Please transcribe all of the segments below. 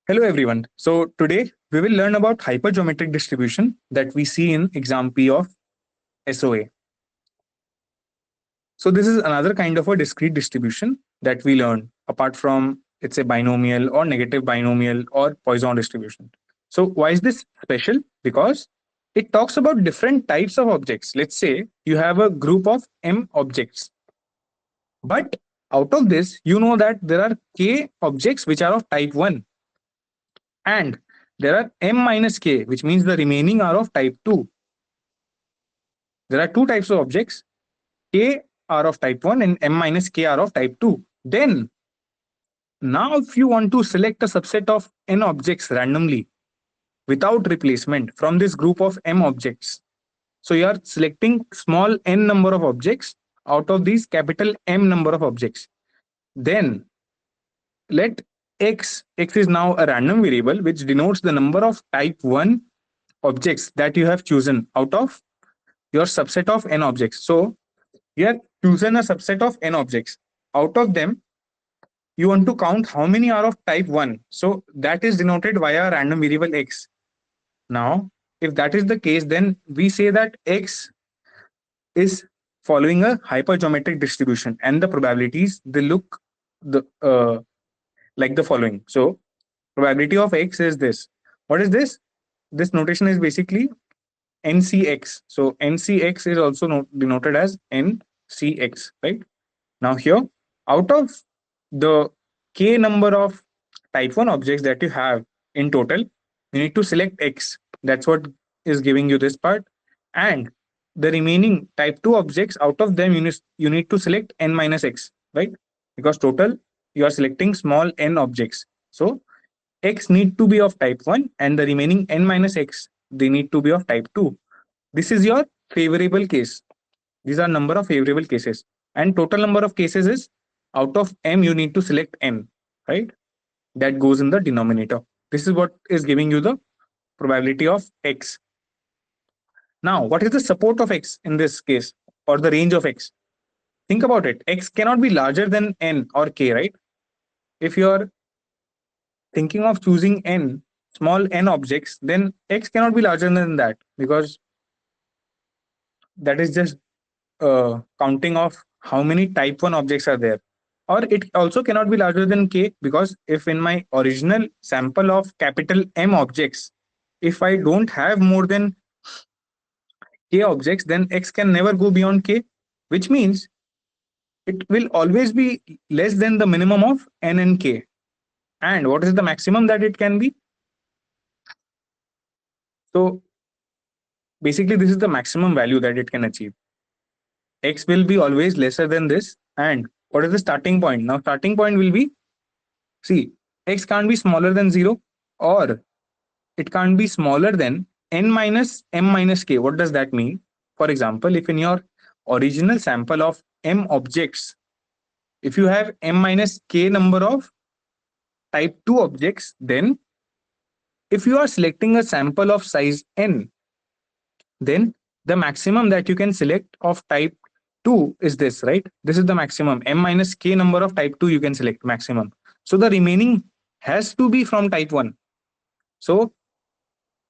Hello everyone. So today we will learn about hypergeometric distribution that we see in exam P of SOA. So this is another kind of a discrete distribution that we learn apart from it's a binomial or negative binomial or Poisson distribution. So why is this special? Because it talks about different types of objects. Let's say you have a group of m objects, but out of this you know that there are k objects which are of type 1, and there are m minus k, which means the remaining are of type 2. There are two types of objects, k are of type 1 and m minus k are of type 2. Then, now if you want to select a subset of n objects randomly without replacement from this group of m objects, so you are selecting small n number of objects out of these capital M number of objects. Then let x is now a random variable which denotes the number of type 1 objects that you have chosen out of your subset of n objects. So you have chosen a subset of n objects. Out of them, you want to count how many are of type 1. So that is denoted via a random variable x. Now, if that is the case, then we say that x is following a hypergeometric distribution, and the probabilities they look the like the following. So probability of x is this. What is this? This notation is basically NCX. So NCX is also denoted as NCX, right? Now here, out of the k number of type 1 objects that you have in total, you need to select x. That's what is giving you this part. And the remaining type 2 objects, out of them, you need to select n minus x, right? Because total, you are selecting small n objects. So x need to be of type 1 and the remaining n minus x, they need to be of type 2. This is your favorable case. These are number of favorable cases, and total number of cases is out of m you need to select n, right? That goes in the denominator. This is what is giving you the probability of x. Now what is the support of x in this case, or the range of x? Think about it. X cannot be larger than n or k, right? If you are thinking of choosing n small n objects, then x cannot be larger than that, because that is just counting of how many type 1 objects are there. Or it also cannot be larger than k, because if in my original sample of capital M objects, if I don't have more than k objects, then x can never go beyond k, which means it will always be less than the minimum of n and k. And what is the maximum that it can be? So basically, this is the maximum value that it can achieve. X will be always lesser than this. And what is the starting point? Now, starting point will be, see, x can't be smaller than 0, or it can't be smaller than n minus m minus k. What does that mean? For example, if in your original sample of m objects, if you have m minus k number of type 2 objects, then if you are selecting a sample of size n, then the maximum that you can select of type 2 is this, right? This is the maximum. M minus k number of type 2 you can select maximum. So the remaining has to be from type 1. So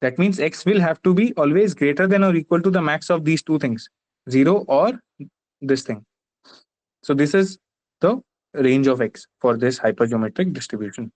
that means x will have to be always greater than or equal to the max of these two things, 0 or this thing. So this is the range of x for this hypergeometric distribution.